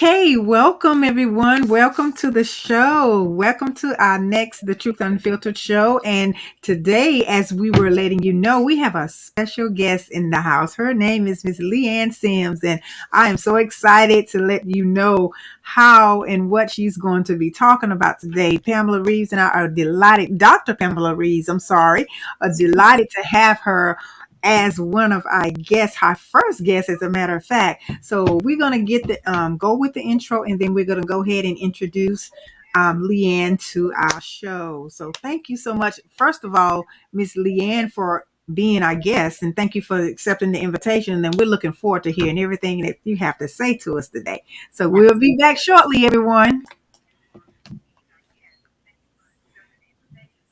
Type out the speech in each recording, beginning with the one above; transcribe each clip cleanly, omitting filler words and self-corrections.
Okay, welcome everyone. Welcome to the show. Welcome to our next The Truth Unfiltered show. And today, as we were letting you know, we have a special guest in the house. Her name is Miss LeeAnn Sims, and I am so excited to let you know how and what she's going to be talking about today. Pamela Reeves and I are delighted, Dr. Pamela Reeves, are delighted to have her as one of our guests, our first guest, as a matter of fact. So we're gonna get the go with the intro, and then we're gonna go ahead and introduce LeeAnn to our show. So thank you so much, first of all, Miss LeeAnn, for being our guest, and thank you for accepting the invitation. And we're looking forward to hearing everything that you have to say to us today. So we'll be back shortly, everyone.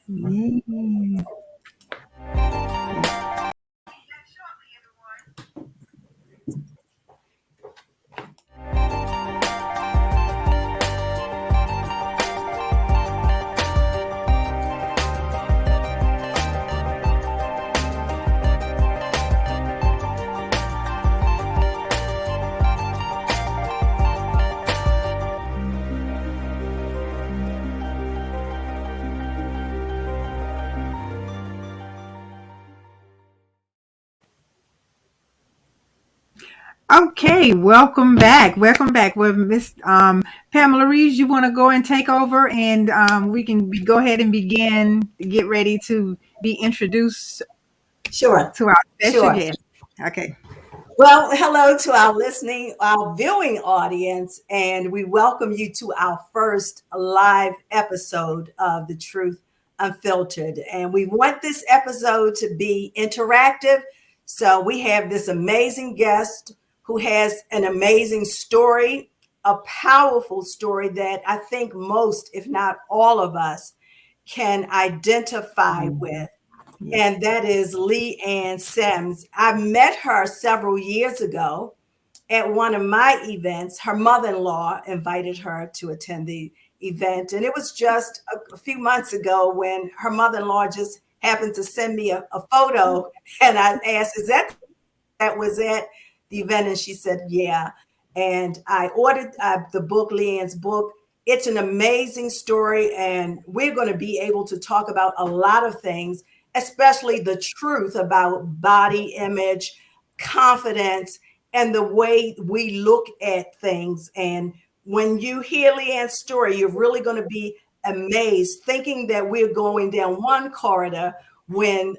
Yeah. Okay, welcome back. Welcome back. Well, Miss Pamela Reeves, you want to go and take over, and we can go ahead and begin to get ready to be introduced Sure, to our special sure. guest. Okay. Well, hello to our viewing audience, and we welcome you to our first live episode of The Truth Unfiltered. And we want this episode to be interactive. So we have this amazing guest who has an amazing story, a powerful story that I think most, if not all of us, can identify Mhm. with. Yes. And that is LeeAnn Sims. I met her several years ago at one of my events. Her mother-in-law invited her to attend the event, and it was just a few months ago when her mother-in-law just happened to send me a photo, and I asked, "Is that was at the event?" And she said, "Yeah." And I ordered the book, LeeAnn's book. It's an amazing story, and we're going to be able to talk about a lot of things, especially the truth about body image, confidence, and the way we look at things. And when you hear LeeAnn's story, you're really going to be amazed, thinking that we're going down one corridor when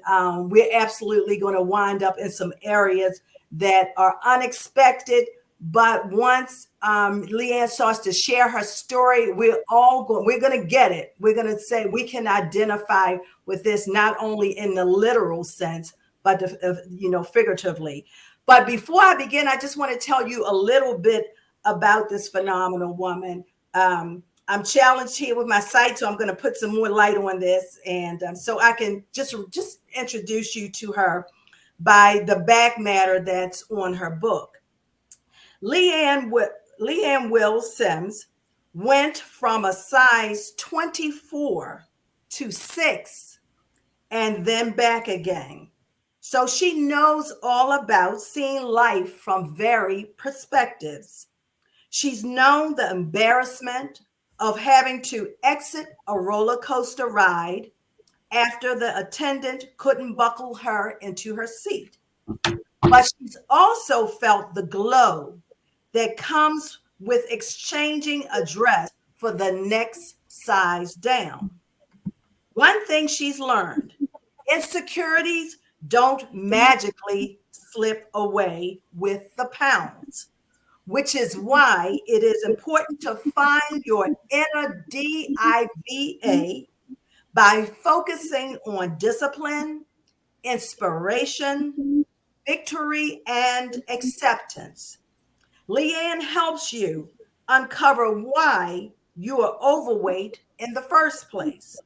we're absolutely going to wind up in some areas that are unexpected. But once LeeAnn starts to share her story, we're going to get it. We're going to say we can identify with this not only in the literal sense, but figuratively. But before I begin, I just want to tell you a little bit about this phenomenal woman. I'm challenged here with my site, so I'm going to put some more light on this, and so I can just introduce you to her by the back matter that's on her book. LeeAnn Will Sims went from a size 24 to 6 and then back again. So she knows all about seeing life from varied perspectives. She's known the embarrassment of having to exit a roller coaster ride after the attendant couldn't buckle her into her seat. But she's also felt the glow that comes with exchanging a dress for the next size down. One thing she's learned: insecurities don't magically slip away with the pounds, which is why it is important to find your inner DIVA by focusing on discipline, inspiration, victory, and acceptance. LeeAnn helps you uncover why you are overweight in the first place.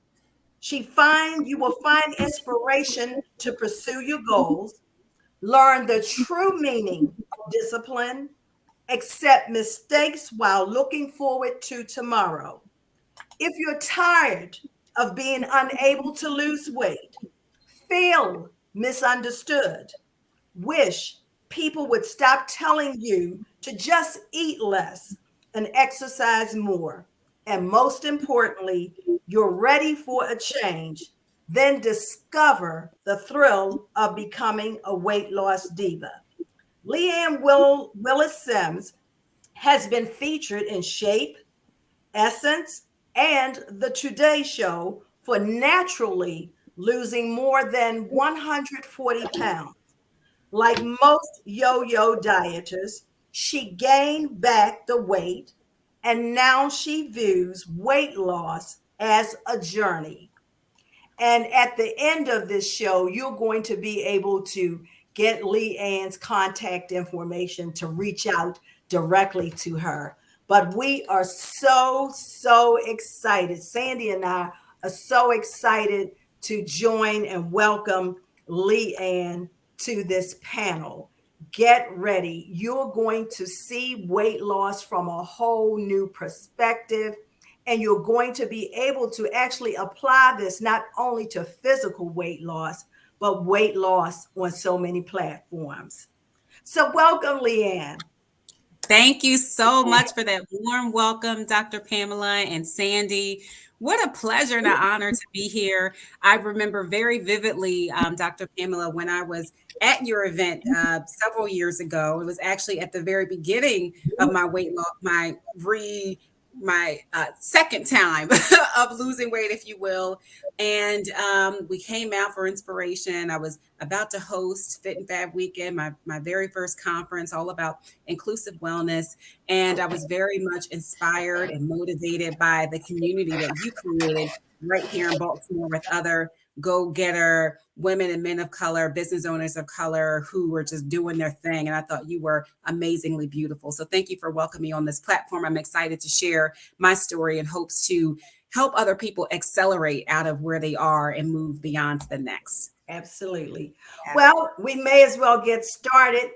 You will find inspiration to pursue your goals, learn the true meaning of discipline, accept mistakes while looking forward to tomorrow. If you're tired of being unable to lose weight, feel misunderstood, wish people would stop telling you to just eat less, and exercise more. And most importantly, you're ready for a change, then discover the thrill of becoming a weight loss diva. LeeAnn Willis Sims has been featured in Shape, Essence, and The Today Show for naturally losing more than 140 pounds. Like most yo yo dieters, she gained back the weight and now she views weight loss as a journey. And at the end of this show, you're going to be able to get LeeAnn's contact information to reach out directly to her. But we are so excited. Sandy and I are so excited to join and welcome LeeAnn to this panel. Get ready. You're going to see weight loss from a whole new perspective, and you're going to be able to actually apply this not only to physical weight loss, but weight loss on so many platforms. So welcome, LeeAnn. Thank you so much for that warm welcome, Dr. Pamela and Sandy. What a pleasure and an honor to be here. I remember very vividly, Dr. Pamela, when I was at your event several years ago. It was actually at the very beginning of my weight loss, my second time of losing weight, if you will. And we came out for inspiration. I was about to host Fit and Fab Weekend, my very first conference, all about inclusive wellness. And I was very much inspired and motivated by the community that you created right here in Baltimore with other go-getter women and men of color, business owners of color who were just doing their thing. And I thought you were amazingly beautiful. So thank you for welcoming me on this platform. I'm excited to share my story in hopes to help other people accelerate out of where they are and move beyond to the next. Absolutely. Well, we may as well get started.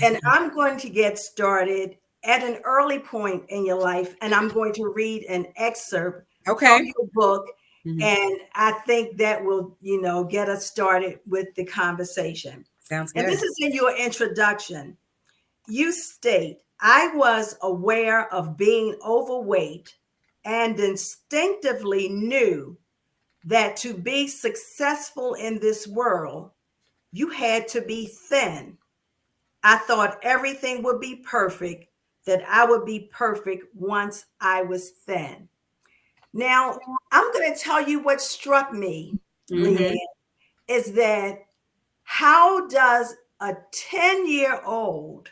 And I'm going to get started at an early point in your life. And I'm going to read an excerpt from your book. Mm-hmm. And I think that will, get us started with the conversation. Sounds good. And this is in your introduction. You state, I was aware of being overweight and instinctively knew that to be successful in this world, you had to be thin. I thought everything would be perfect, that I would be perfect once I was thin. Now, I'm going to tell you what struck me, LeeAnn, is that how does a 10-year-old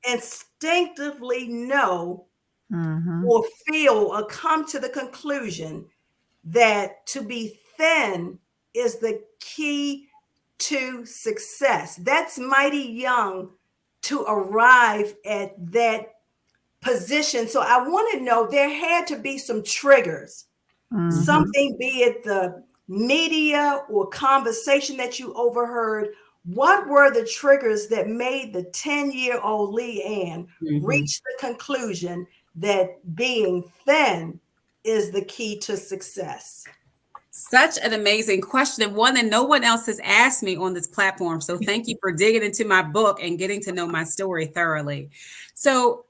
instinctively know or feel or come to the conclusion that to be thin is the key to success? That's mighty young to arrive at that position. So I want to know, there had to be some triggers, something, be it the media or conversation that you overheard. What were the triggers that made the 10-year-old LeeAnn reach the conclusion that being thin is the key to success? Such an amazing question, and one that no one else has asked me on this platform. So thank you for digging into my book and getting to know my story thoroughly. So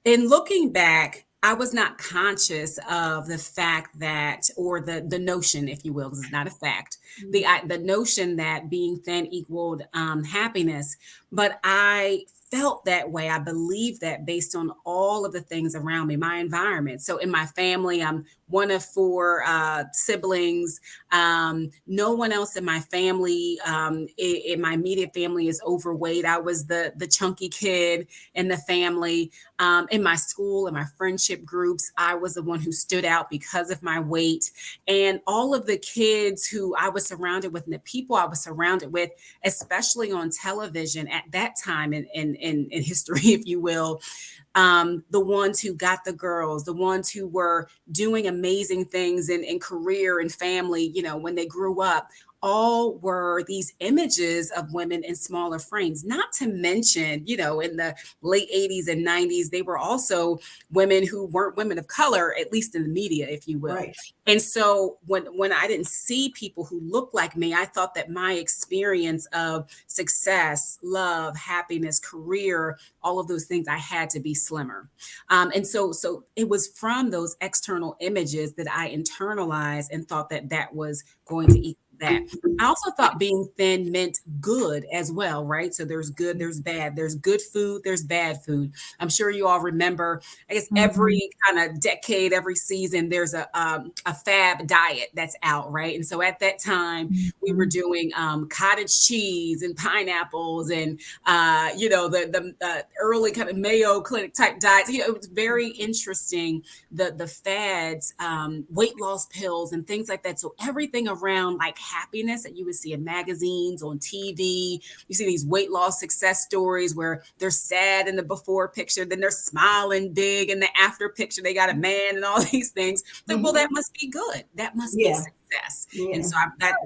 in looking back, I was not conscious of the fact that, or the notion, if you will, because it's not a fact, the notion that being thin equaled happiness. But I felt that way. I believed that based on all of the things around me, my environment. So in my family, I'm one of four siblings. No one else in my family, in my immediate family, is overweight. I was the chunky kid in the family. In my school, in my friendship groups, I was the one who stood out because of my weight. And all of the kids who I was surrounded with, and the people I was surrounded with, especially on television at that time in history, if you will, the ones who got the girls, the ones who were doing amazing things in career and family, when they grew up, all were these images of women in smaller frames, not to mention, in the late 80s and 90s, they were also women who weren't women of color, at least in the media, if you will. Right. And so when I didn't see people who looked like me, I thought that my experience of success, love, happiness, career, all of those things, I had to be slimmer. And so it was from those external images that I internalized and thought that that was going to equal that. I also thought being thin meant good as well, right? So there's good, there's bad, there's good food, there's bad food. I'm sure you all remember, I guess every kind of decade, every season, there's a FAB diet that's out, right? And so at that time, we were doing cottage cheese and pineapples and, the early kind of Mayo Clinic type diets. It was very interesting, the fads, weight loss pills and things like that. So everything around like happiness that you would see in magazines, on TV, you see these weight loss success stories where they're sad in the before picture, then they're smiling big in the after picture, they got a man and all these things. Like, well, that must be good. That must be success. Yeah. And so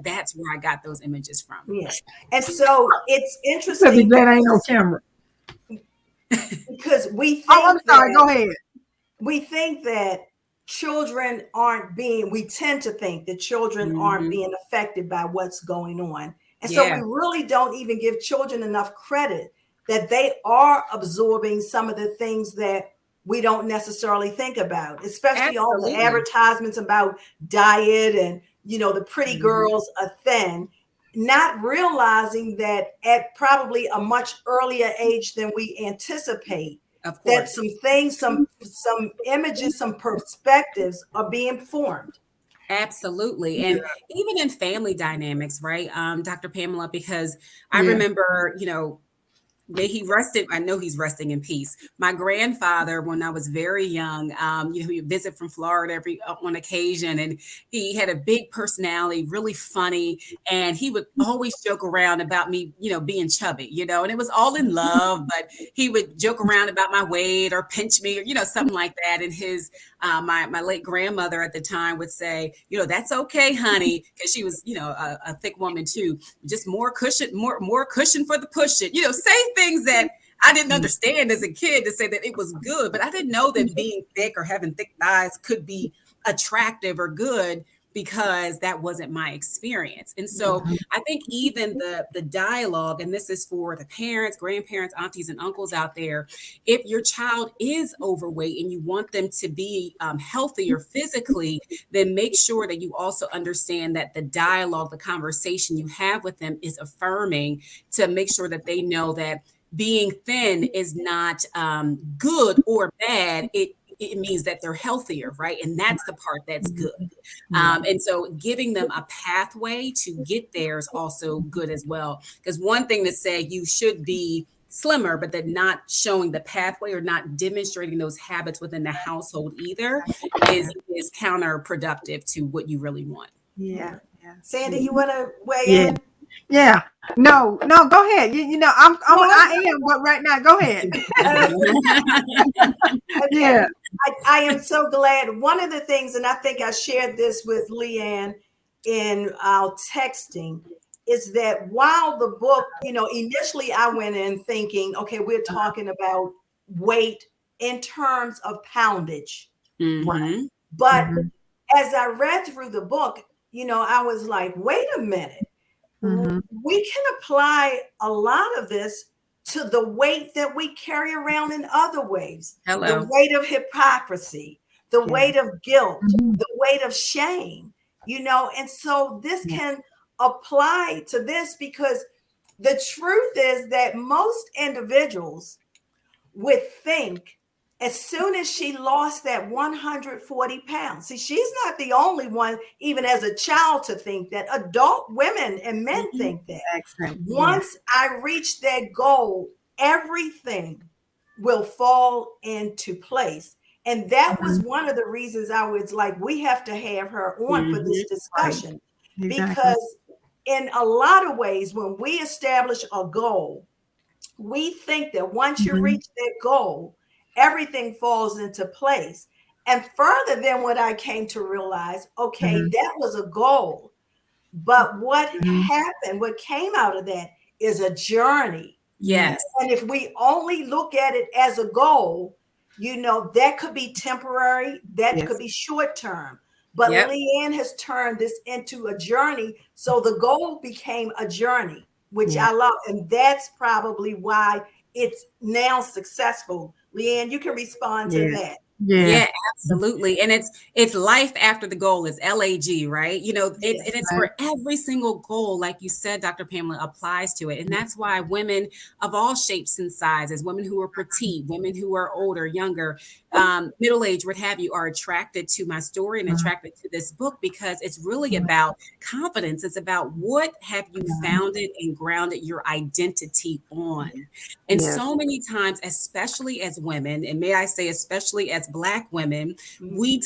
that's where I got those images from. Yeah. And so it's Be interesting glad I ain't no camera. because we think I'm sorry. Go ahead. we think that children aren't being, we tend to think that children aren't being affected by what's going on. And so we really don't even give children enough credit that they are absorbing some of the things that we don't necessarily think about, especially all the advertisements about diet and, the pretty girls are thin, not realizing that at probably a much earlier age than we anticipate, that some things, some images, some perspectives are being formed. Absolutely. And even in family dynamics, right? Dr. Pamela, because I remember, may he rest in, I know he's resting in peace. My grandfather, when I was very young, he would visit from Florida on occasion, and he had a big personality, really funny, and he would always joke around about me, being chubby, and it was all in love, but he would joke around about my weight or pinch me or, something like that. And his, my late grandmother at the time would say, that's okay, honey, because she was, a thick woman too, just more cushion, more cushion for the push it, say things that I didn't understand as a kid, to say that it was good, but I didn't know that being thick or having thick thighs could be attractive or good, because that wasn't my experience. And so I think even the dialogue, and this is for the parents, grandparents, aunties, and uncles out there, if your child is overweight and you want them to be healthier physically, then make sure that you also understand that the dialogue, the conversation you have with them is affirming, to make sure that they know that being thin is not good or bad. It means that they're healthier, right? And that's the part that's good. And so giving them a pathway to get there is also good as well. Because one thing to say you should be slimmer, but then not showing the pathway or not demonstrating those habits within the household either is counterproductive to what you really want. Yeah. Sandy, you want to weigh in? Yeah. No, go ahead. I am, but right now, go ahead. Okay. I am so glad. One of the things, and I think I shared this with LeeAnn in our texting, is that while the book, initially I went in thinking, okay, we're talking about weight in terms of poundage. But as I read through the book, I was like, wait a minute. We can apply a lot of this to the weight that we carry around in other ways. The weight of hypocrisy, the weight of guilt, the weight of shame, and so this can apply to this, because the truth is that most individuals would think, as soon as she lost that 140 pounds, see, she's not the only one, even as a child, to think that. Adult women and men think that. Once I reach that goal, everything will fall into place. And that was one of the reasons I was like, we have to have her on for this discussion. Because in a lot of ways, when we establish a goal, we think that once you reach that goal, everything falls into place. And further than what I came to realize, okay, that was a goal. But what happened, what came out of that is a journey. Yes. And if we only look at it as a goal, that could be temporary, that could be short term. But LeeAnn has turned this into a journey. So the goal became a journey, which I love. And that's probably why it's now successful. LeeAnn, you can respond to that. Yeah, absolutely. And it's life after the goal is LAG, right? It's for every single goal, like you said, Dr. Pamela, applies to it. And that's why women of all shapes and sizes, women who are petite, women who are older, younger, middle-aged, what have you, are attracted to my story and attracted to this book, because it's really about confidence. It's about what have you founded and grounded your identity on. And so many times, especially as women, and may I say, especially as Black women, many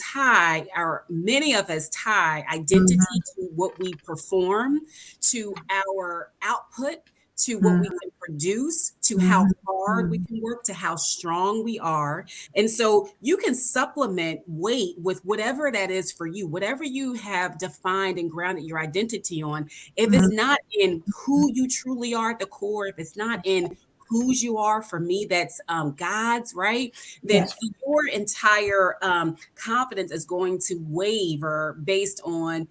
of us tie identity to what we perform, to our output, to what we can produce, to how hard we can work, to how strong we are. And so you can supplement weight with whatever that is for you, whatever you have defined and grounded your identity on. If it's not in who you truly are at the core, if it's not in whose you are, for me, that's God's, right? Then your entire confidence is going to waver based on,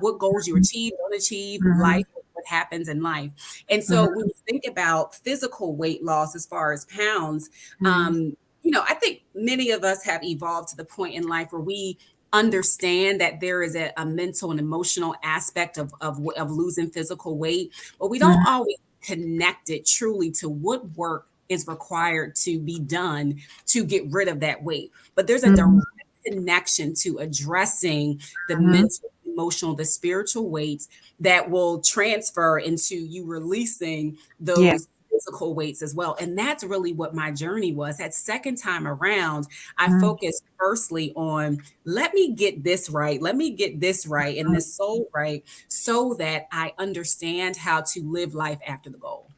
what goals you achieve, don't achieve, life, what happens in life. And so when you think about physical weight loss as far as pounds, I think many of us have evolved to the point in life where we understand that there is a mental and emotional aspect of losing physical weight, but we don't always connect it truly to what work is required to be done to get rid of that weight. But there's a direct connection to addressing the mental, emotional, the spiritual weights that will transfer into you releasing those physical weights as well. And that's really what my journey was. That second time around, I focused firstly on, let me get this right. Let me get this right and this soul right, so that I understand how to live life after the goal.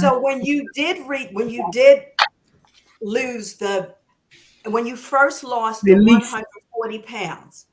So when you first lost the 140 pounds,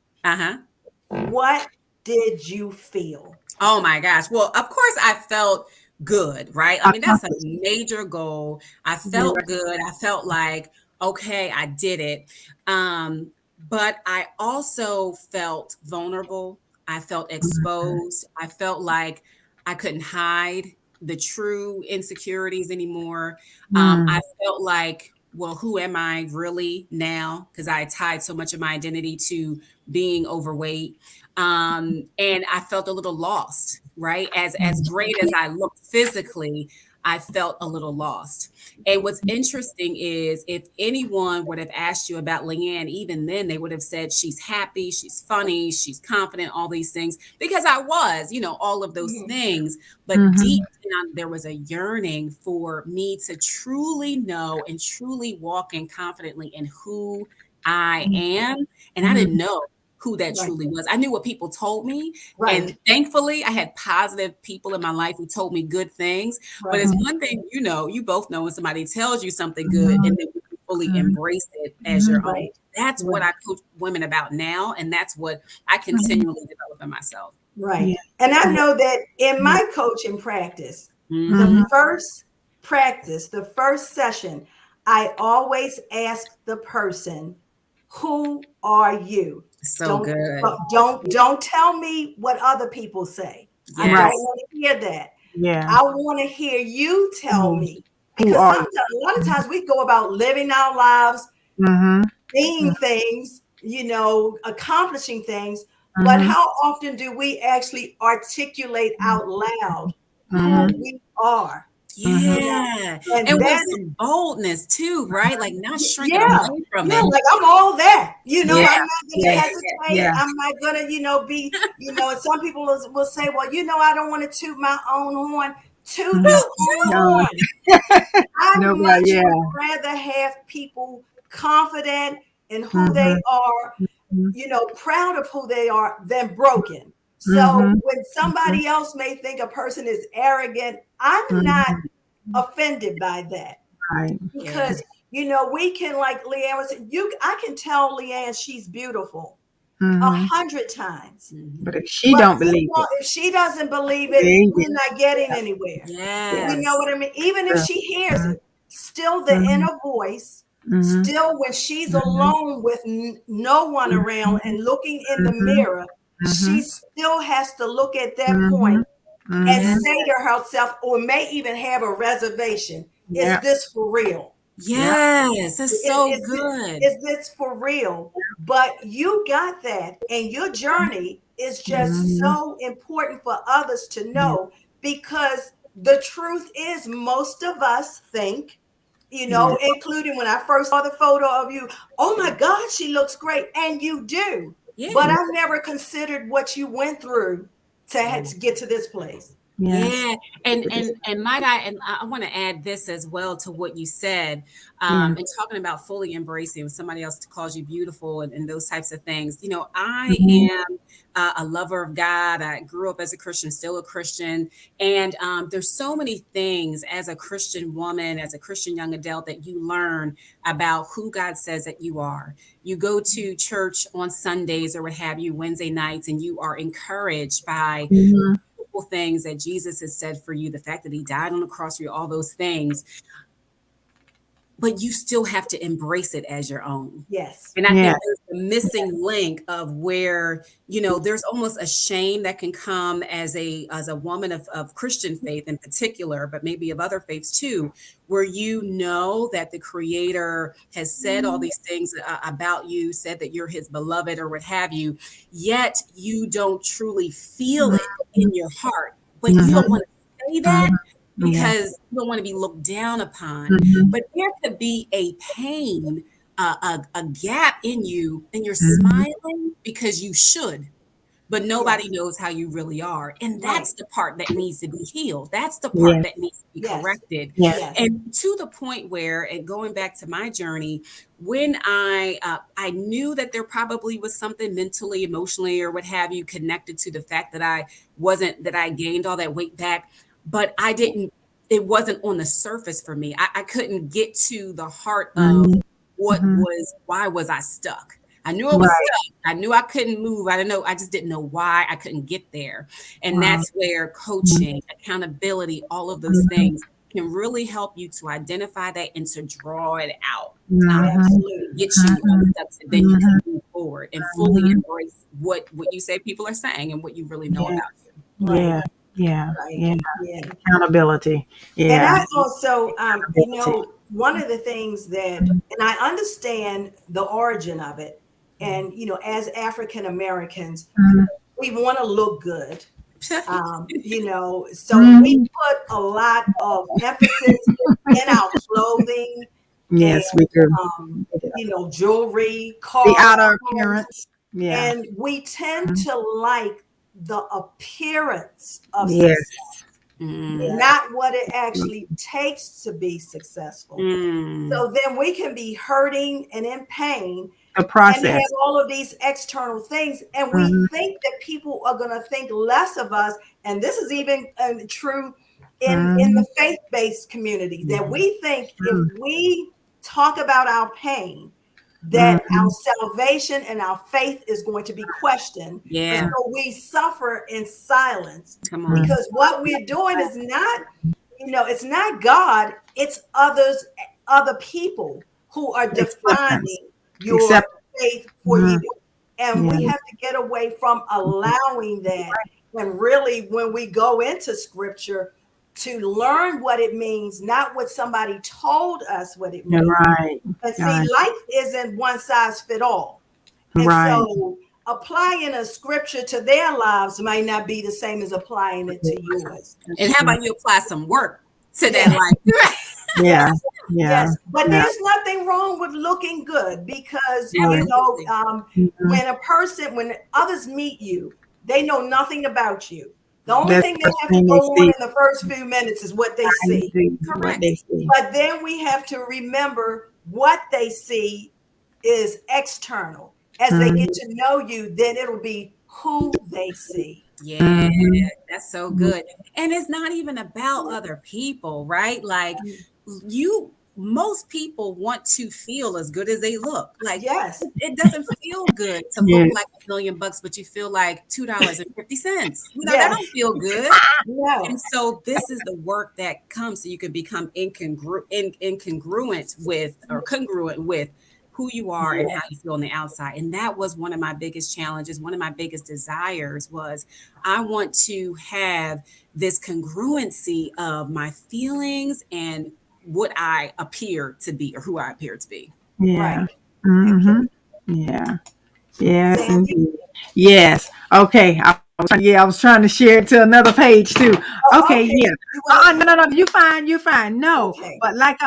what did you feel? Oh my gosh. Well, of course I felt good, right? I mean, that's a major goal. I felt good. I felt like, okay, I did it. But I also felt vulnerable. I felt exposed. I felt like I couldn't hide the true insecurities anymore. I felt like, well, who am I really now? Because I tied so much of my identity to being overweight. And I felt a little lost, right? As great as I looked physically, I felt a little lost. And what's interesting is, if anyone would have asked you about LeeAnn, even then, they would have said she's happy, she's funny, she's confident, all these things, because I was, all of those things. But deep down, there was a yearning for me to truly know and truly walk in confidently in who I am. And I didn't know who that truly was. I knew what people told me. And thankfully, I had positive people in my life who told me good things. But it's one thing, you both know when somebody tells you something good and then you can fully embrace it as your own. That's what I coach women about now. And that's what I continually develop in myself. Right. Yeah. And I know that in my coaching practice, the first session, I always ask the person, who are you? So good. Don't tell me what other people say. I don't want to hear that. I want to hear you tell me. Because a lot of times we go about living our lives, being things, accomplishing things. But how often do we actually articulate out loud who we are? Yeah. And with some boldness too, right? Like not shrinking away from it. Like I'm all that, I'm not going to hesitate. I'm not going to, be, and some people will say, well, I don't want to toot my own horn. Toot your own horn. I much would rather have people confident in who they are, proud of who they are, than broken. So when somebody else may think a person is arrogant, I'm not offended by that. Right. Because, we can, like LeeAnn was saying, I can tell LeeAnn she's beautiful. 100 times. But if she But don't believe it, if she doesn't believe it, we're not getting anywhere. You know Yes. what I mean? Even if she hears it, still the inner voice, still when she's alone with no one around and looking in the mirror, she still has to look at that point and say to herself, or may even have a reservation, is this for real? Yes, that's so Is good. is this for real? But you got that, and your journey is just so important for others to know, because the truth is, most of us think, including when I first saw the photo of you, oh my God, she looks great. And you do. But Yeah. I've never considered what you went through to get to this place. Yeah, and might I, and I want to add this as well to what you said, and talking about fully embracing when somebody else calls you beautiful and those types of things. I am a lover of God. I grew up as a Christian, still a Christian, and there's so many things as a Christian woman, as a Christian young adult, that you learn about who God says that you are. You go to church on Sundays or what have you, Wednesday nights, and you are encouraged by things that Jesus has said for you, the fact that he died on the cross for you, all those things, but you still have to embrace it as your own. Yes. And I think there's the missing link of where, there's almost a shame that can come as a woman of Christian faith in particular, but maybe of other faiths too, where that the creator has said all these things about you, said that you're his beloved or what have you, yet you don't truly feel it in your heart. But you don't want to say that because you don't want to be looked down upon. But there could be a pain, a gap in you, and you're smiling because you should, but nobody knows how you really are. And that's the part that needs to be healed. That's the part that needs to be corrected. Yes. And to the point where, and going back to my journey, when I knew that there probably was something mentally, emotionally, or what have you, connected to the fact that I gained all that weight back, but it wasn't on the surface for me. I couldn't get to the heart of why was I stuck? I knew I was stuck. I knew I couldn't move. I didn't know. I just didn't know why I couldn't get there. And that's where coaching, accountability, all of those things can really help you to identify that and to draw it out. Absolutely. Get you unstuck so then you can move forward and fully embrace what you say people are saying and what you really know about you. Accountability. And I also, one of the things that, and I understand the origin of it, and as African Americans, we want to look good. So we put a lot of emphasis in our clothing. Yes, and, we do. Jewelry, cars, The outer appearance. Yeah. and we tend to like the appearance of Yes. success, not what it actually takes to be successful. So then we can be hurting and in pain. The process. And we have all of these external things, and we think that people are going to think less of us. And this is even true in the faith-based community, that we think if we talk about our pain, that our salvation and our faith is going to be questioned. And so we suffer in silence, because what we're doing is not, it's not God, it's other people who are defining your faith for you. And we have to get away from allowing that. And really, when we go into scripture, to learn what it means, not what somebody told us what it means. And see, life isn't one size fit all. And so applying a scripture to their lives might not be the same as applying it to yours. And how about you apply some work to that life? Yes. But there's nothing wrong with looking good, because when others meet you, they know nothing about you. The only thing they have to go on in the first few minutes is what they see. Correct. But then we have to remember what they see is external. As they get to know you, then it'll be who they see. Yeah, that's so good. And it's not even about other people, right? Like most people want to feel as good as they look. Like Yes. it doesn't feel good to look Yeah. like $1,000,000, but you feel like $2.50. That Yes. don't feel good. No. And so this is the work that comes so you can become incongruent with or congruent with who you are and Yeah. how you feel on the outside. And that was one of my biggest challenges. One of my biggest desires was I want to have this congruency of my feelings and what I appear to be or who I appear to be. Yeah. Right. Mm-hmm. Yeah. Yes, Sandy. indeed. Yes. Okay. I was trying to share it to another page too. Oh, Okay. okay. Yeah. You want to? No. You fine. You fine. No. Okay. But like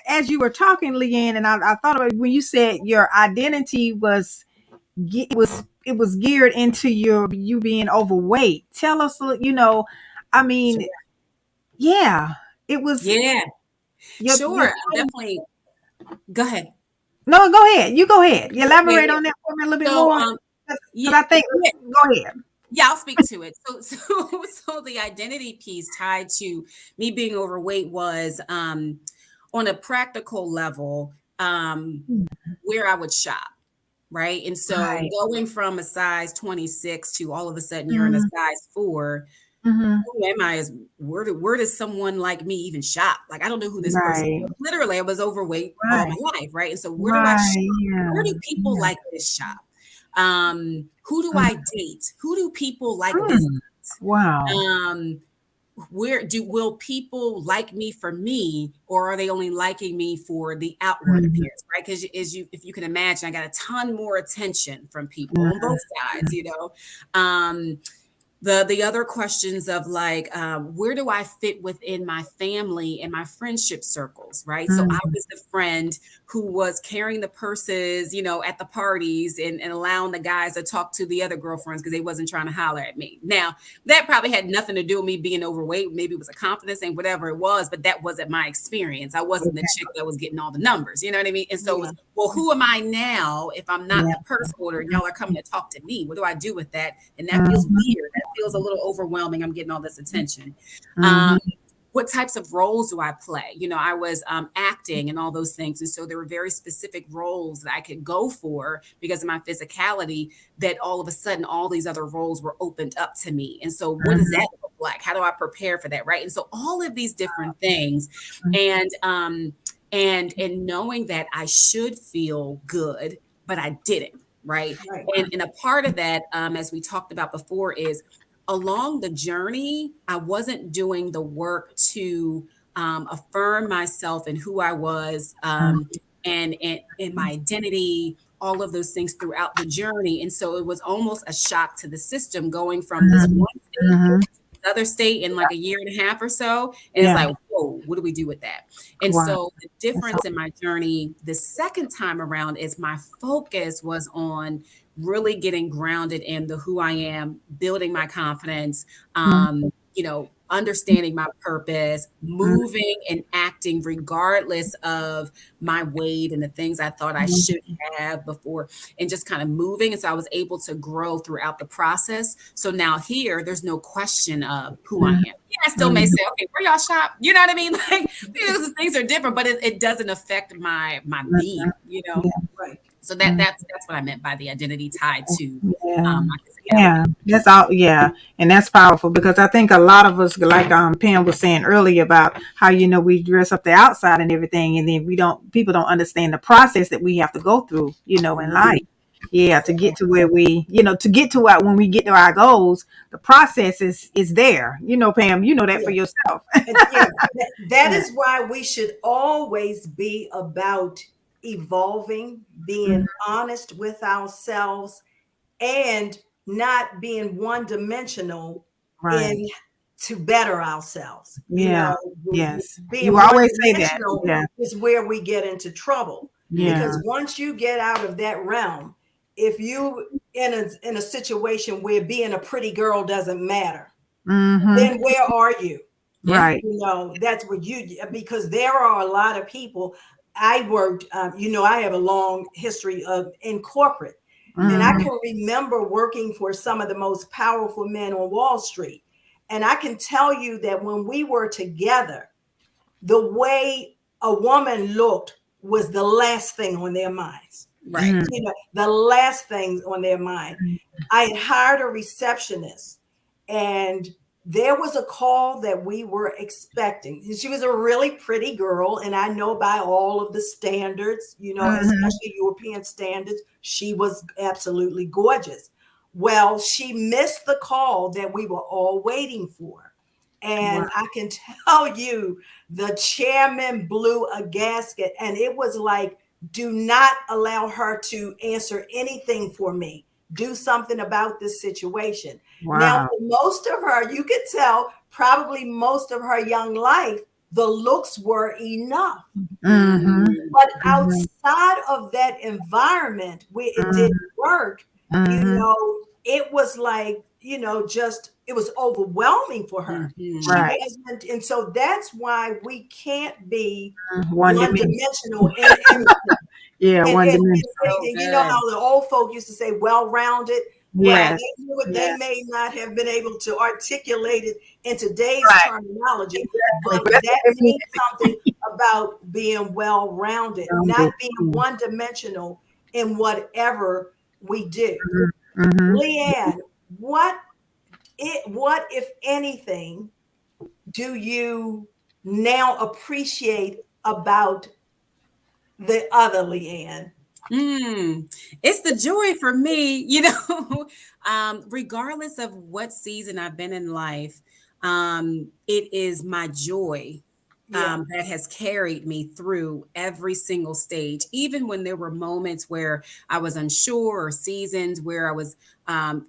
as you were talking, LeeAnn, and I thought about when you said your identity it was geared into you being overweight. Tell us. I Sure. mean, yeah. It was Yeah, your sure. Definitely. Go ahead. No, go ahead. You go ahead. Okay. Elaborate on that for me a little bit So, more. yeah, Because I think, yeah, go ahead. yeah, I'll speak to it. So the identity piece tied to me being overweight was on a practical level, where I would shop, right? And so Right. going from a size 26 to all of a sudden you're in a Mm-hmm. size 4, Mm-hmm. who am I as where does someone like me even shop? Like I don't know who this person Right. is. Literally, I was overweight all Right. my life, right? And so where do I shop? Right. Where Yeah. do people Yeah. like this shop? Who do Mm. I date? Who do people like visit? Mm. Wow. Um, will people like me for me, or are they only liking me for the outward Mhm. appearance, right? Because if you can imagine, I got a ton more attention from people on Mhm. both sides. Um, the other questions of like where do I fit within my family and my friendship circles, right? So I Mhm. was the friend who was carrying the purses, at the parties and allowing the guys to talk to the other girlfriends because they wasn't trying to holler at me. Now that probably had nothing to do with me being overweight. Maybe it was a confidence thing, whatever it was, but that wasn't my experience. I wasn't the Okay. chick that was getting all the numbers, you know what I mean? And so it Yeah. was, well, who am I now if I'm not Yeah. the purse holder and y'all are coming to talk to me? What do I do with that? And that feels Mhm. weird. That feels a little overwhelming. I'm getting all this attention. Um, Mhm. what types of roles do I play? I was acting and all those things. And so there were very specific roles that I could go for because of my physicality, that all of a sudden all these other roles were opened up to me. And so what does Mhm. that look like? How do I prepare for that? Right. And so all of these different things. Mhm. And knowing that I should feel good, but I didn't. Right. Right. And a part of that, as we talked about before, is along the journey, I wasn't doing the work to affirm myself and who I was, and my identity, all of those things throughout the journey. And so it was almost a shock to the system going from this Mhm. one state Mhm. to this other state in like a year and a half or so. And it's Yeah. like, whoa, what do we do with that? And Wow. so the That's difference in my journey the second time around is my focus was on really getting grounded in the who I am, building my confidence, Mhm. understanding my purpose, moving and acting regardless of my weight and the things I thought I should Mhm. have before, and just kind of moving. And so I was able to grow throughout the process. So now here, there's no question of who I am. Mhm. Yeah, I still may Mhm. say, okay, where y'all shop? You know what I mean? Like things are different, but it doesn't affect my being, you know? Yeah. Right. So Mhm. that's what I meant by the identity tied to Yeah. my Yeah, physicality. that's all. Yeah, and that's powerful because I think a lot of us, like Pam was saying earlier about how we dress up the outside and everything, and then people don't understand the process that we have to go through, in life. Yeah, to get to where to get to when we get to our goals, the process is there. Pam, you know that for Yeah. yourself. And yeah, that Yeah. is why we should always be about evolving, being Mhm. honest with ourselves, and not being one dimensional Right. in to better ourselves. Yeah. Yes. You Being one always say that. dimensional Yeah. is where we get into trouble. Yeah. Because once you get out of that realm, if you in a situation where being a pretty girl doesn't matter, Mm-hmm. then where are you? Yeah. Right. That's what because there are a lot of people. I worked, I have a long history of in corporate, and I Mm-hmm. can remember working for some of the most powerful men on Wall Street. And I can tell you that when we were together, the way a woman looked was the last thing on their minds. Right. You know, the last thing on their mind. I had hired a receptionist, and there was a call that we were expecting. She was a really pretty girl, and I know by all of the standards, you know, especially European standards, she was absolutely gorgeous. Well, she missed the call that we were all waiting for. And Wow. I can tell you, the chairman blew a gasket, and it was like, do not allow her to answer anything for me. Do something about this situation. Now, Wow. for most of her, you could tell, probably most of her young life, the looks were enough. Mm-hmm. But Mm-hmm. outside of that environment where it didn't work, you Mm-hmm. know, it was like, you know, just it was overwhelming for her. She Right. wasn't, and so that's why we can't be One one dimension. dimensional in anything. Yeah, And, one and, dimension. So and you know good. how the old folk used to say well-rounded? Well, Yes. they Yes. may not have been able to articulate it in today's Right. terminology, Exactly. but But that's that what they means something about being well-rounded, not mean. being one-dimensional in whatever we do. Mm-hmm. LeeAnn, what if anything do you now appreciate about the other LeeAnn? It's the joy for me, you know, regardless of what season I've been in life, it is my joy Yeah, that has carried me through every single stage, even when there were moments where I was unsure or seasons where I was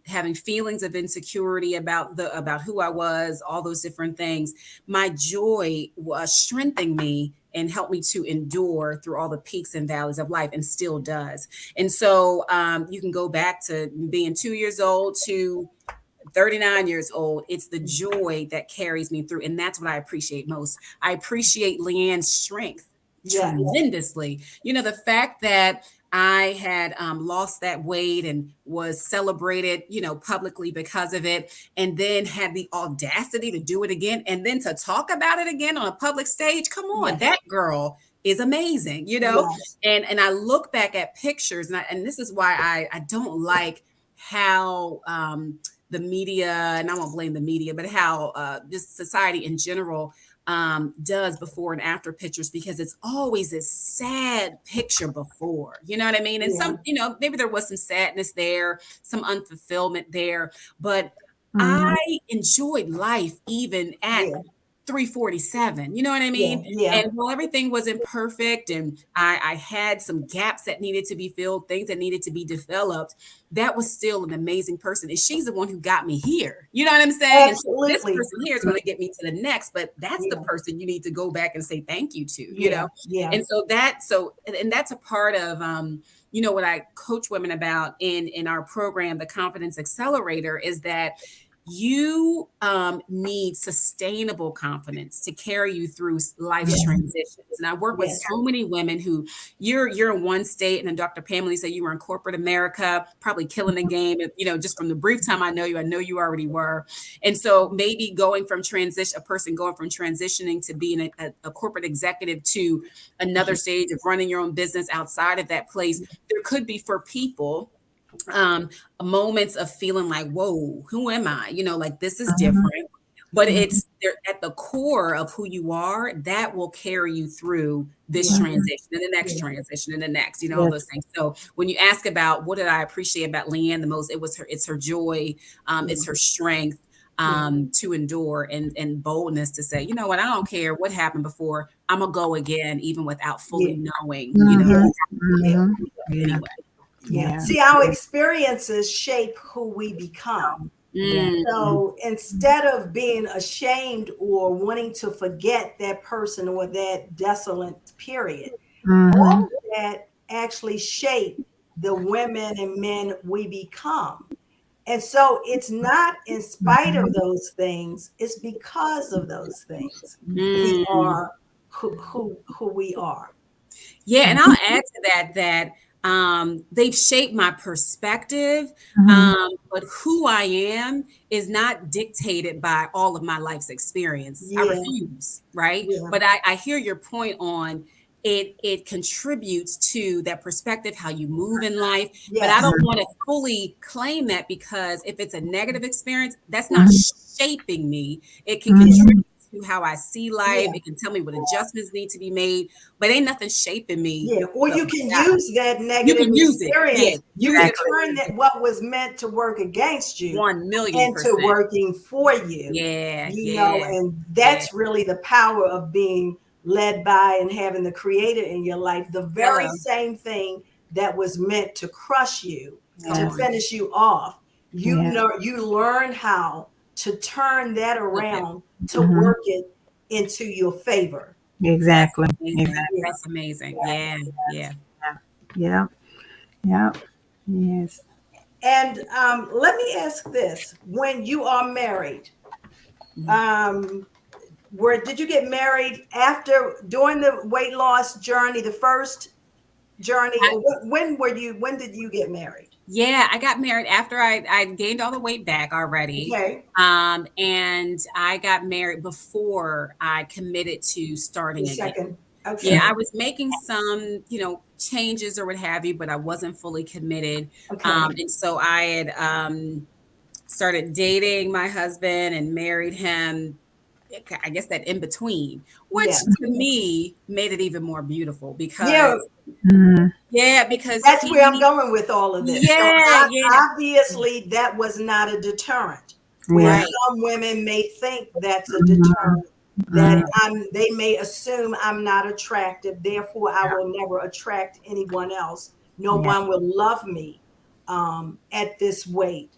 having feelings of insecurity about who I was, all those different things. My joy was strengthening me and helped me to endure through all the peaks and valleys of life, and still does. And so you can go back to being 2 years old to 39 years old. It's the joy that carries me through. And that's what I appreciate most. I appreciate LeeAnn's strength yes, tremendously. You know, the fact that I had lost that weight and was celebrated, you know, publicly because of it, and then had the audacity to do it again, and then to talk about it again on a public stage. Come on, yes, that girl is amazing, you know. yes, And I look back at pictures, and this is why I don't like how the media, and I won't blame the media, but how just society in general does before and after pictures, because it's always this sad picture before, you know what I mean? And yeah, some, you know, maybe there was some sadness there, some unfulfillment there, but Mm-hmm. I enjoyed life even at yeah, 347, you know what I yeah, mean? yeah, And while everything wasn't perfect, and I had some gaps that needed to be filled, things that needed to be developed, that was still an amazing person. And she's the one who got me here. You know what I'm saying? And so this absolutely, person here is going to get me to the next, but that's the yeah, person you need to go back and say thank you to, you yeah, know? yeah, And so and that's a part of, you know, what I coach women about in our program, the Confidence Accelerator, is that you need sustainable confidence to carry you through life's yes, transitions. And I work with yes, so many women who you're in one state, and then Dr. Pamela said you were in corporate America, probably killing the game. You know, just from the brief time I know you already were. And so maybe a person going from transitioning to being a corporate executive to another stage of running your own business outside of that place, there could be for people um moments of feeling like, whoa, who am I, you know, like this is different, but Mm-hmm. it's they're at the core of who you are that will carry you through this yeah, transition and the next yeah, transition and the next, you know, all Yes. those things. So when you ask about what did I appreciate about LeeAnn the most, it's her joy, yeah, it's her strength yeah, to endure, and boldness to say, you know what, I don't care what happened before, I'm gonna go again, even without fully yeah, knowing, you know, Mm-hmm. yeah, yeah, Mm-hmm. Yeah. anyway. yeah. Yeah. See, our experiences shape who we become. Yeah. Mm. So instead of being ashamed or wanting to forget that person or that desolate period, Mm-hmm. all of that actually shape the women and men we become. And so it's not in spite of those things, it's because of those things we Mm. are who we are. Yeah, and I'll add to that they've shaped my perspective. Mhm. But who I am is not dictated by all of my life's experience. I Yeah, refuse, right? yeah, But I hear your point on it. It contributes to that perspective, how you move in life. But I yes, don't want to fully claim that, because if it's a negative experience, that's not Mhm. shaping me. It can contribute Mhm. to how I see life. yeah, It can tell me what adjustments need to be made, but ain't nothing shaping me. yeah. Or But you can use that you negative can use it. Yeah, experience. You use can it Exactly. for turn that what was meant to work against you 1,000,000%. into working for you. Yeah, You know, yeah, and yeah. that's really the power of being led by and having the creator in your life. The very Hello. same thing that was meant to crush you, Come to Yes. on. finish you off. You Yes. know, you learn how to turn that Flip it. around to Mhm. work it into your favor. That's Exactly. amazing. Exactly. Yeah. That's amazing. Yeah, yeah. Yeah. Yeah. Yes. And let me ask this: when you are married, Mhm. um, where did you get married after during the weight loss journey, the first journey, I, or when were you? When did you get married? yeah, I got married after I gained all the weight back already. Okay, And I got married before I committed to the starting again. second. Yeah, Okay, I was making some, changes or what have you, but I wasn't fully committed. okay, And so I had started dating my husband and married him. I guess that in between, which yeah, to me made it even more beautiful yeah. because, Mhm. yeah, because That's where I'm he, going with all of this. So yeah, yeah, obviously, that was not a deterrent. Where Yeah. right, some women may think that's a Mhm. deterrent, that Mhm. they may assume I'm not attractive, therefore I Yeah. will never attract anyone else. No Yeah. one will love me at this weight.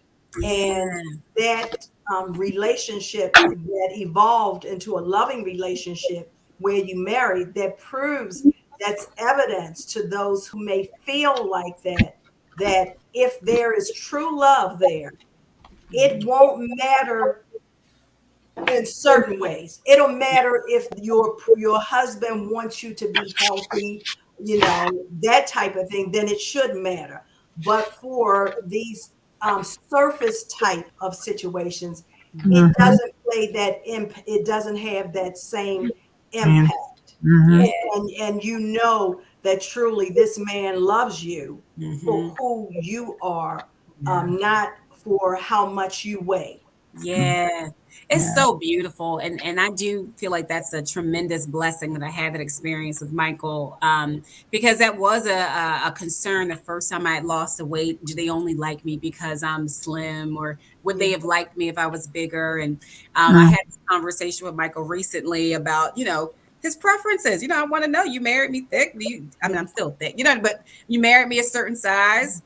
And yeah, that relationship that evolved into a loving relationship where you married, that proves, that's evidence to those who may feel like that, that if there is true love there, it won't matter in certain ways. It'll matter if your husband wants you to be healthy, that type of thing, then it should matter. But for these surface type of situations, it Mhm. doesn't play that it doesn't have that same Yeah. impact. Mhm. yeah. And you know that truly this man loves you for Hmm. who you are, Yeah. not for how much you weigh. Mhm. Yeah. It's Yeah. so beautiful. And I do feel like that's a tremendous blessing that I had that experience with Michael. Because that was a concern the first time I had lost the weight. Do they only like me because I'm slim, or would Yeah. they have liked me if I was bigger? And I Mhm. had this conversation with Michael recently about, his preferences. I want to know, you married me thick. I mean, Yeah. I'm still thick, but you married me a certain size.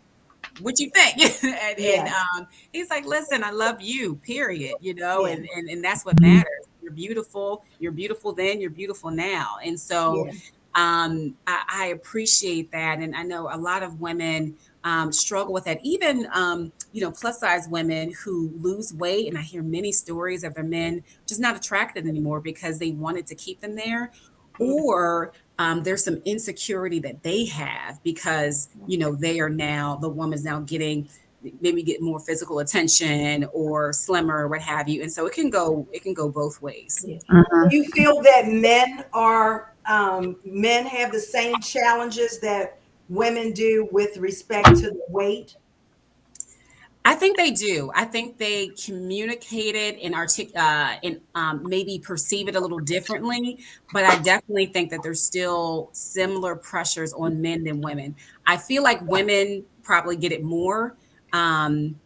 What you think? And Yes. he's like, listen, I love you, period, Yeah. and that's what Mhm. matters. You're beautiful then, you're beautiful now. And so Yeah. I appreciate that. And I know a lot of women struggle with that, even plus size women who lose weight. And I hear many stories of their men just not attracted anymore because they wanted to keep them there, Yeah. or there's some insecurity that they have because the woman's now getting, maybe get more physical attention or slimmer or what have you. And so it can go both ways. Yeah. Mhm. Do you feel that men have the same challenges that women do with respect to the weight? I think they do. I think they communicate it and maybe perceive it a little differently. But I definitely think that there's still similar pressures on men than women. I feel like women probably get it more. Um,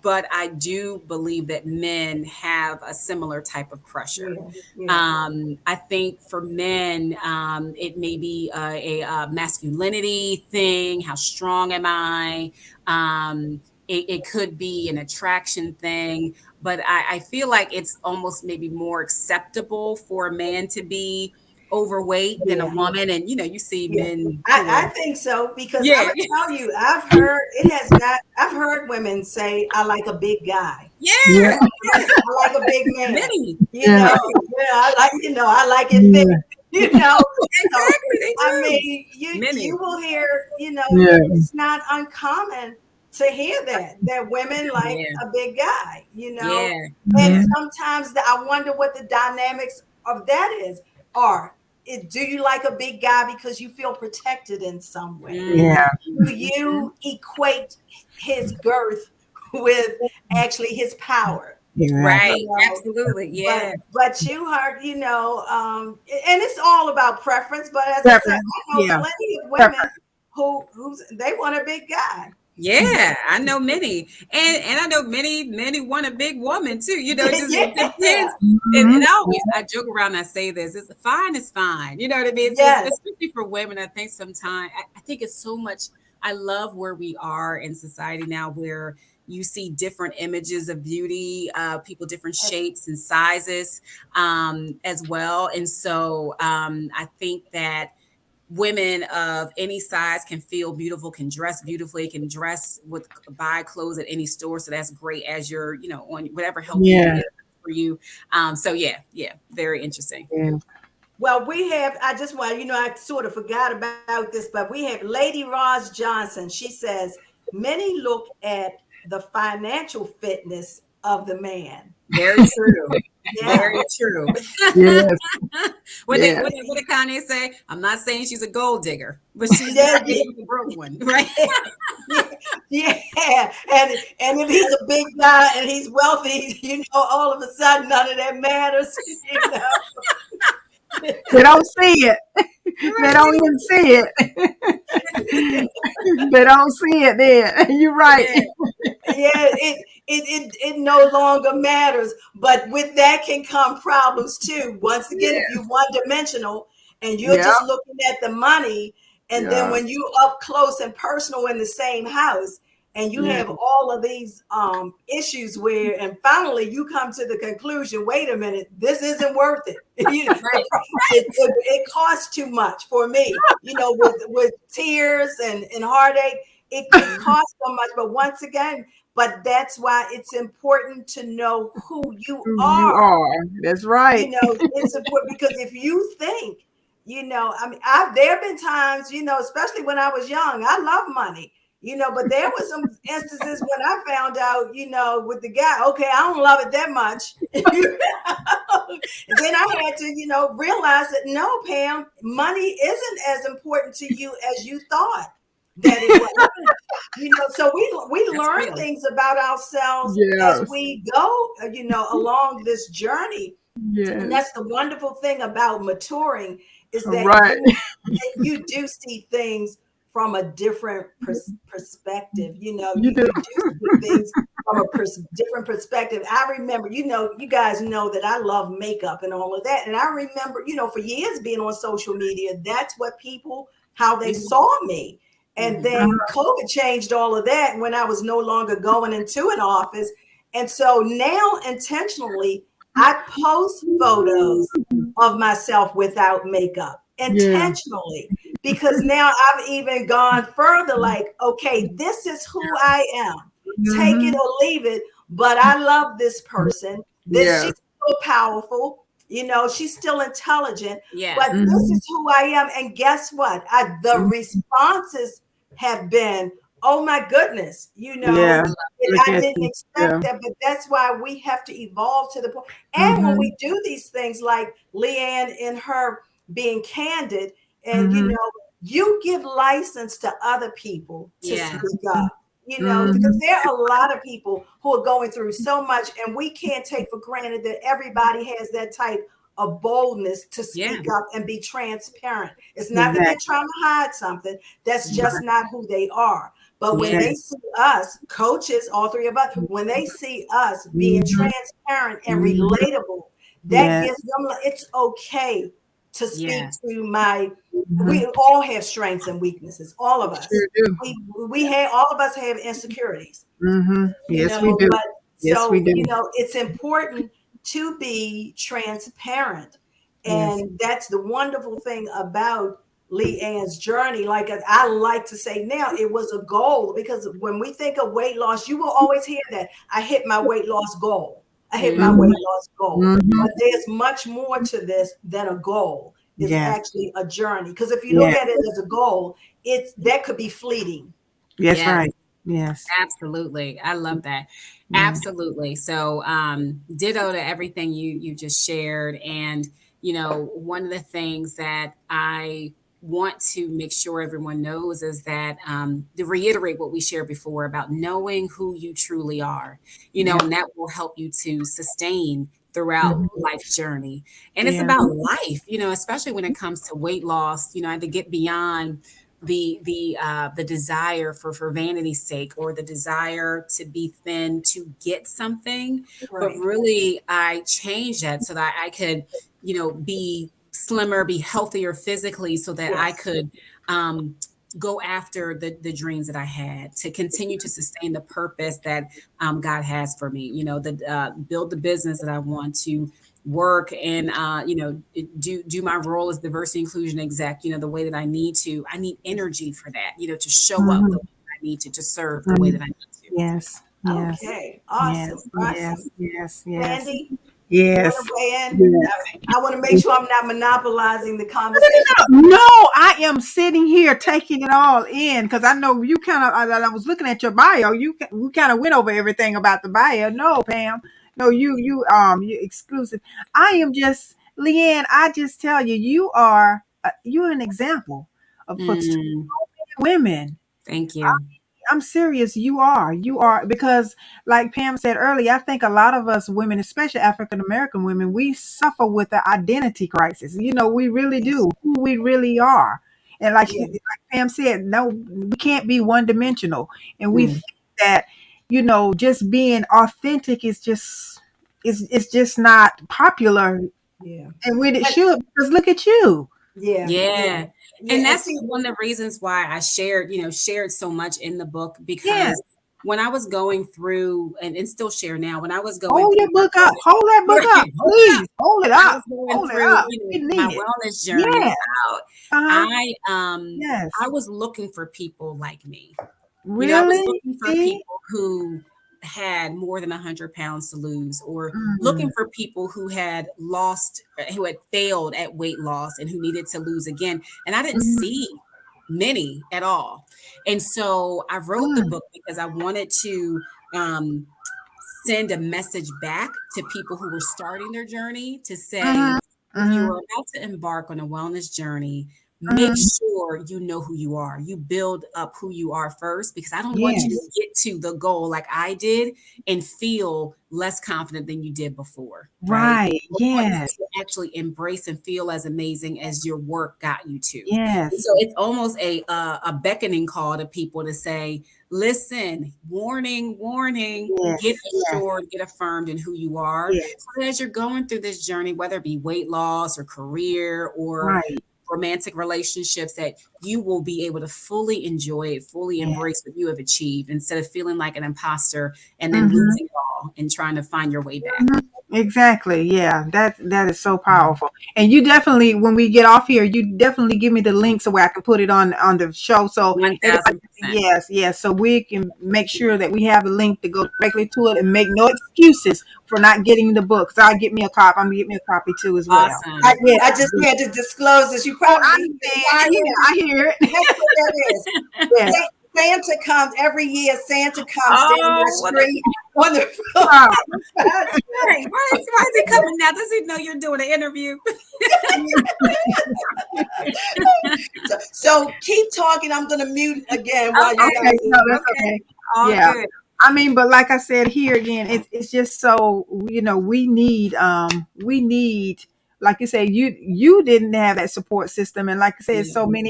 but I do believe that men have a similar type of pressure. Yeah. Yeah. I think for men, it may be a masculinity thing. How strong am I? It could be an attraction thing, but I feel like it's almost maybe more acceptable for a man to be overweight than a Yeah. woman. And you see Yeah. men who I are, think so because I'm yeah, gonna tell you, I've heard women say, I like a big guy. Yeah. yeah, I like a big man. many, You Yeah. know, many. I like, I like it thick. Yeah. you know. So Exactly, they I do. mean, you Many. will hear, Yeah. it's not uncommon to hear that women like Yeah. a big guy, Yeah. and Yeah. sometimes I wonder what the dynamics of that is. Or do you like a big guy because you feel protected in some way? Yeah. Do Mhm. you equate his girth with actually his power? Yeah. Right. Absolutely. But Yeah. you heard, and it's all about preference. But as I said, Preference. I know Yeah. plenty of women Preference. who's they want a big guy. Yeah, I know many, and I know many want a big woman too. It Yeah. depends. And Mhm. I joke around. And I say this: it's fine is fine. You know what I mean? It's just, Yes. especially for women. I think sometimes I think it's so much. I love where we are in society now, where you see different images of beauty, people different shapes and sizes, as well. And so I think that women of any size can feel beautiful, can dress beautifully, can dress with buy clothes at any store. So that's great as you're, on whatever healthy Yeah. is for you. So yeah, very interesting. Yeah. Well, we have, I just want, I sort of forgot about this, but we have Lady Roz Johnson. She says, many look at the financial fitness of the man. Very true. Yeah. Very true. Yes. What Yes. did Kanye say? I'm not saying she's a gold digger, but she's Yeah, not getting a broke one, right? yeah, yeah. And if he's a big guy and he's wealthy, all of a sudden none of that matters. They don't see it. They don't even see it. They don't see it there. You're right. Yeah, Yeah, it no longer matters. But with that can come problems too. Once again, if you're Yes. one dimensional and you're Yeah. just looking at the money, and then Yeah. when you up close and personal in the same house, and you Yeah. have all of these issues where, and finally you come to the conclusion, wait a minute, this isn't worth it. right, It costs too much for me, with tears and heartache. It costs so much, but once again, but that's why it's important to know who you Who you are. are. That's right. It's important because if you think, I mean, there have been times, especially when I was young, I love money, but there was some instances when I found out, with the guy, okay, I don't love it that much. And then I had to, realize that no, Pam, money isn't as important to you as you thought that it was. So we that's learn real. things about ourselves as Yes. we go, along this journey. And Yes. that's the wonderful thing about maturing, is All that right. you do see things from a different perspective. You do. You do see things from a different perspective. I remember, you guys know that I love makeup and all of that. And I remember, for years being on social media, that's what people, how they Mhm, saw me. And mhm. then COVID changed all of that when I was no longer going into an office. And so now intentionally, I post photos of myself without makeup Yeah. intentionally, because now I've even gone further, like, okay, this is who I am. Take it Hmm. or leave it, but I love this person. This Yes. She's so powerful, she's still intelligent, Yeah, but this Hmm. is who I am. And guess what? The responses have been, oh my goodness, Yeah. Look I at didn't you. Yeah. expect that, but that's why we have to evolve to the point. And when Hmm. we do these things, like LeeAnn in her being candid, and Hmm. you give license to other people to yeah, speak up. Because Hmm. there are a lot of people who are going through so much, and we can't take for granted that everybody has that type of boldness to yeah, speak up and be transparent. It's not that they're Exactly. trying to hide something, that's just Right. not who they are. But when yeah, they Exactly. see us, coaches, all three of us, when they see us being Hmm. transparent and Hmm. relatable, that Yes. gives them, it's okay to speak yeah, to Hmm. we all have strengths and weaknesses, all of us. Sure do. We have, all of us have insecurities, Hmm. Yes, we do. but Yes, we so, do. it's important to be transparent. Yes. And that's the wonderful thing about LeeAnn's journey. Like I like to say now, it was a goal, because when we think of weight loss, you will always hear that I hit my weight loss goal. I hit my mhm, weight Hmm. loss goal. Hmm. But there's much more to this than a goal. is Yes. actually a journey. Because if you look Yes. at it as a goal, that could be fleeting. Yes. Yes. Right. Yes. Absolutely. I love that. Yeah. Absolutely. So, ditto to everything you just shared. And, one of the things that I want to make sure everyone knows is that, to reiterate what we shared before about knowing who you truly are, Yeah. and that will help you to sustain throughout Mhm. life's journey. And it's Yeah. about life, especially when it comes to weight loss, to get beyond the desire for vanity's sake, or the desire to be thin to get something. But Right. really, I changed that so that I could, be slimmer, be healthier physically, so that I Yes. could go after the dreams that I had, to continue to sustain the purpose that God has for me, the build the business that I want to work, and do my role as diversity inclusion exec, the way that I need energy for that, to show up the Mhm. way that I need to serve the way Mhm. that I need to. Yes. Yes. Okay. Yes. Awesome. Yes. Awesome. Yes. Yes. Randy, you want Yes. to weigh in? Yes. I want to make sure I'm not monopolizing the conversation. No, I am sitting here taking it all in because I know you kind of. I was looking at your bio. We kind of went over everything about the bio. No, Pam. No, you exclusive. I am just LeeAnn. I just tell you, you're an example for so Mm, many women. thank you. I'm serious. You are because, like Pam said earlier, I think a lot of us women, especially African American women, we suffer with the identity crisis. We really Yes. do. Who we really are, and Yeah. like Pam said, no, we can't be one dimensional. And we Mm, think that just being authentic is just not popular, Yeah. and when it And, should. Because look at you. yeah. Yeah. yeah. Yeah. And And that's see, one of the reasons why I shared so much in the book, Yes. because when I was going through, and still share now, when I was going Hold through your my book up. Hold that book up, hold it up. please. Hold it I up. was going Hold it through, up. We my need it. wellness journey Yes. out. Uh-huh. I Yes. was looking for people like me. I was Really? looking for See? people who had more than 100 pounds to lose, or looking Mm. for people who had failed at weight loss and who needed to lose again. And I didn't Mhm. see many at all. And so I wrote the Mm. book because I wanted to um, send a message back to people who were starting their journey, to say, Mhm. if you Mhm. are about to embark on a wellness journey, make Mhm. sure you know who you are. You build up who you are first, because I don't want you to Yes. get to the goal like I did and feel less confident than you did before, right? Right. I want you Yes. to actually embrace and feel as amazing as your work got you to. And Yes. so it's almost a beckoning call to people to say, listen, warning, warning, get Yes. Yes. assured, get affirmed in who you are. Yes. So that as you're going through this journey, whether it be weight loss or career or Right. romantic relationships, that you will be able to fully enjoy it, fully Yes. embrace what you have achieved, instead of feeling like an imposter and then Mhm. losing it all and trying to find your way back. Mhm. Exactly. Yeah. That is so powerful. And you definitely, when we get off here, you definitely give me the link so where I can put it on the show. So everybody, 1000%. yes, yes. So we can make sure that we have a link to go directly to it and make no excuses for not getting the book. So I'll get me a copy. I'm gonna get me a copy too as well. I, Awesome. Yes. I just had to disclose this. You Oh, probably, I understand. why, Yeah, I hear it. guess what that is? Yes. Santa comes every year. Santa comes down the Oh, what a street on the Oh, Hey, why is he coming now? Does he know you're doing an interview? So keep talking. I'm going to mute again while you Okay, okay. guys No, are. that's okay, okay. all Yeah. good. I mean, but like I said here again, it's just so we need, like you say, you didn't have that support system, and like I said, Yeah,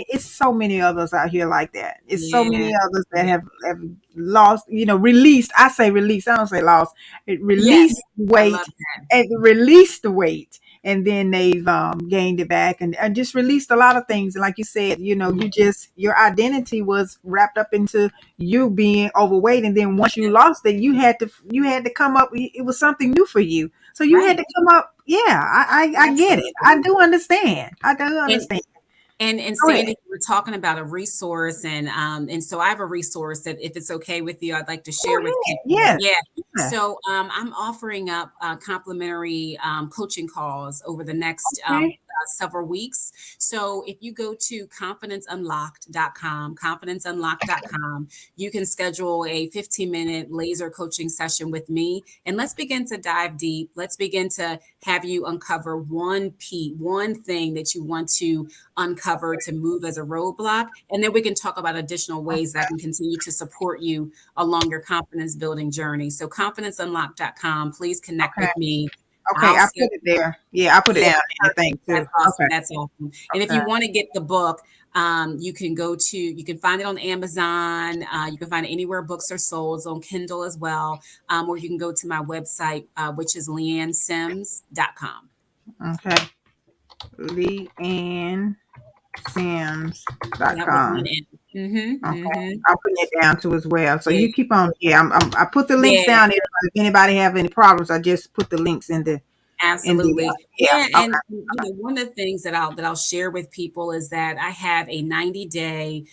it's so many others out here like that. It's so yeah, many others that yeah. have lost, released. I say released. I don't say lost. It Yes, released I love weight that. and released the weight, and then they've gained it back, and just released a lot of things. And like you said, your identity was wrapped up into you being overweight, and then once you lost it, you had to come up. It was something new for you, so you had Right. to come up. Yeah, I get it. I do understand. I do And understand. and Go ahead. Sandy, you were talking about a resource, and so I have a resource that, if it's okay with you, I'd like to Go share with ahead. people. Yes. Yeah. Yeah. So I'm offering up complimentary coaching calls over the next Okay. several weeks. So if you go to confidenceunlocked.com, you can schedule a 15-minute laser coaching session with me. And let's begin to dive deep. Let's begin to have you uncover one thing that you want to uncover to move as a roadblock. And then we can talk about additional ways that I can continue to support you along your confidence building journey. So confidenceunlocked.com, please connect Okay. with me. Okay, I put it there. Yeah, I put it Yeah, down. I think too. that's awesome. Okay. That's awesome. And if Okay. you want to get the book, you can find it on Amazon. You can find it anywhere books are sold. It's on Kindle as well. Or you can go to my website, which is LeeAnnSims.com. Okay. LeeAnnSims.com. Okay. I'm putting it down too as well. So you keep on. Yeah, I put the links down there. If anybody have any problems, I just put the links in the. Absolutely. Yeah. And one of the things that I'll share with people is that I have a 90-day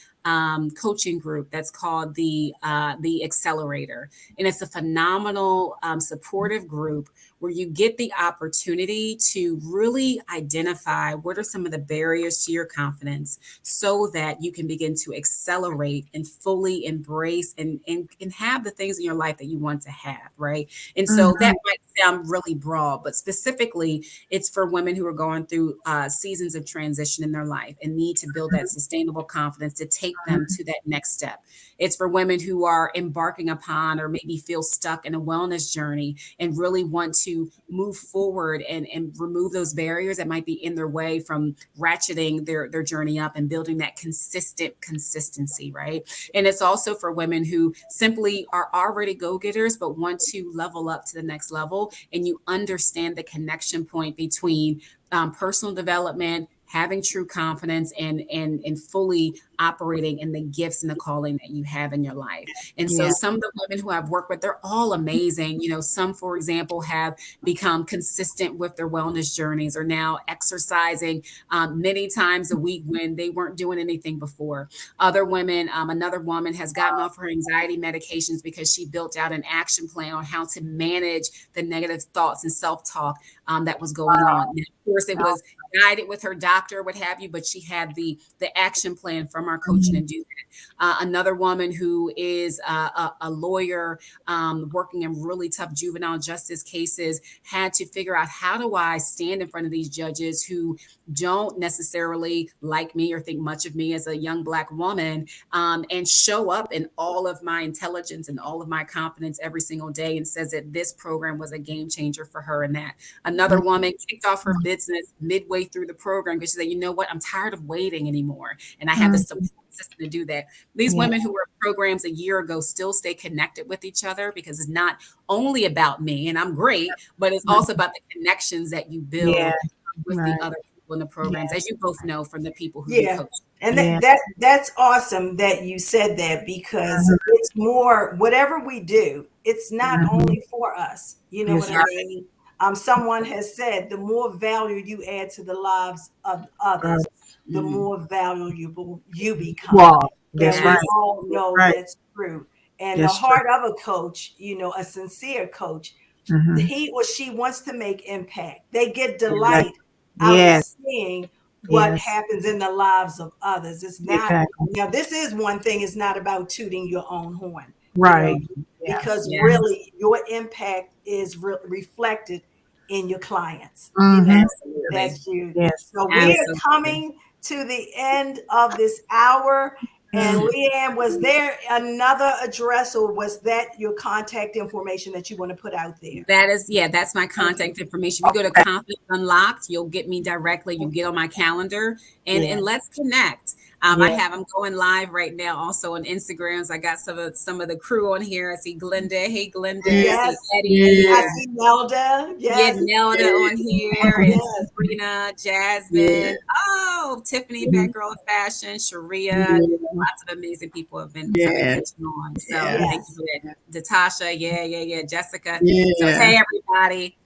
coaching group that's called the Accelerator, and it's a phenomenal supportive group where you get the opportunity to really identify what are some of the barriers to your confidence, so that you can begin to accelerate and fully embrace and have the things in your life that you want to have, right? And so that might sound really broad, but specifically, it's for women who are going through seasons of transition in their life and need to build that sustainable confidence to take them to that next step. It's for women who are embarking upon or maybe feel stuck in a wellness journey and really want to move forward and remove those barriers that might be in their way from ratcheting their journey up and building that consistency, right? And it's also for women who simply are already go-getters but want to level up to the next level, and you understand the connection point between personal development, having true confidence, and fully operating in the gifts and the calling that you have in your life. And so some of the women who I've worked with, they're all amazing. Some, for example, have become consistent with their wellness journeys, are now exercising many times a week when they weren't doing anything before. Other women, another woman has gotten off her anxiety medications because she built out an action plan on how to manage the negative thoughts and self-talk that was going on. And of course, it was guided with her doctor, what have you, but she had the action plan from our coaching to do that. Another woman who is a lawyer working in really tough juvenile justice cases had to figure out, how do I stand in front of these judges who don't necessarily like me or think much of me as a young Black woman, and show up in all of my intelligence and all of my confidence every single day, and says that this program was a game changer for her. And that another woman kicked off her business midway through the program because she said, you know what, I'm tired of waiting anymore. And I have the support system to do that. These women who were in programs a year ago still stay connected with each other, because it's not only about me and I'm great, but it's also about the connections that you build with the other people in the programs, as you both know from the people who you coach. And that's awesome that you said that, because it's more, whatever we do, it's not only for us. You know what I mean? Someone has said, the more value you add to the lives of others, the more valuable you become. Wow, that's right. We all know that's true. And the heart of a coach, a sincere coach, he or she wants to make impact. They get delight out of seeing what happens in the lives of others. It's not, now this is one thing, it's not about tooting your own horn. Right. Because really your impact is reflected in your clients. That's you. So we are coming to the end of this hour. And LeeAnn, was there another address, or was that your contact information that you want to put out there? That's my contact information. If you go to Confidence Unlocked, you'll get me directly. You get on my calendar, and let's connect. I'm going live right now also on Instagram. So I got some of the crew on here. I see Glenda. Hey, Glenda. Yes. I see Eddie. I see Nelda. Yes. Nelda on here. And Sabrina, Jasmine. Oh, Tiffany, Bad Girl of Fashion. Sharia. Lots of amazing people have been catching on. So thank you for that. Natasha. Jessica. So hey, everybody.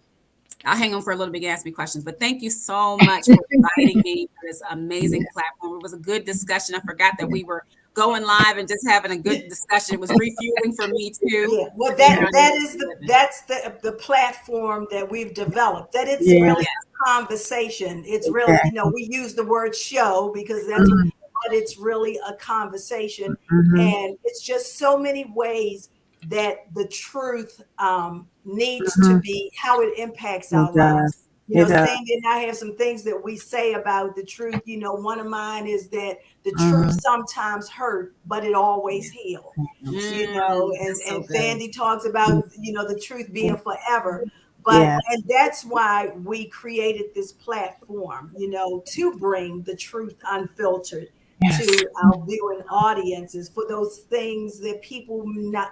I'll hang on for a little bit and ask me questions, but thank you so much for inviting me to this amazing platform. It was a good discussion. I forgot that we were going live and just having a good discussion. It was refueling for me too. Well, that's the platform that we've developed. That it's really conversation. It's really, Exactly. we use the word show because that's Mhm, but it's really a conversation. mhm, And it's just so many ways that the truth needs to mhm. be, how it impacts It our lives. does. It does. Sandy and I have some things that we say about the truth. One of mine is that the truth Mhm. sometimes hurt, but it always heals. And That's so good. Sandy talks about the truth being forever. But Yeah. and that's why we created this platform, to bring the truth unfiltered Yes. to our viewing audiences for those things that people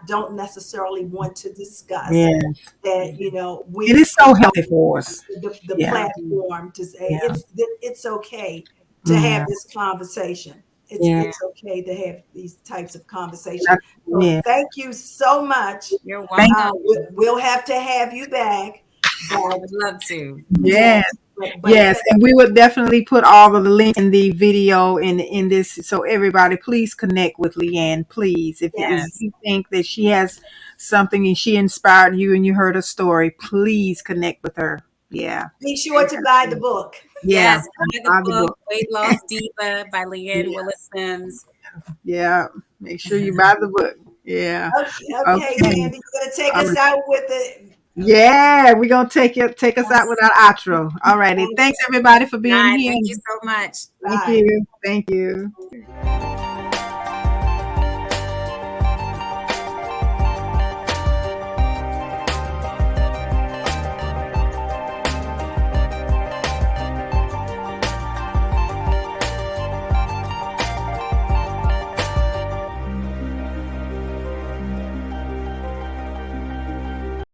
don't necessarily want to discuss. Yes. That It we is so healthy for us. the Yeah. platform to say Yeah. it's okay to have Yeah. this conversation. Yeah. It's okay to have these types of conversations. That's- So Yeah. thank you so much. You're Thank welcome. We'll have to have you back, I but would love to. Yes. yes, but Yes, and we would definitely put all of the links in the video in this. So everybody, please connect with LeeAnn. Please, if yes, Yes. you think that she has something and she inspired you and you heard a story, please connect with her. Yeah, be sure to buy the book. yeah. Yes. Buy the Buy the book, book. Weight Loss Diva by LeeAnn Yeah, Sims. yeah. Make sure you buy the book. Yeah. Okay, okay, Okay. Sandy, you're gonna take All us right. out with it. Yeah, we're gonna take us out with our outro. All righty. Thanks Okay, everybody for being Bye. here. Thank you so much. Thank bye. you. Thank you.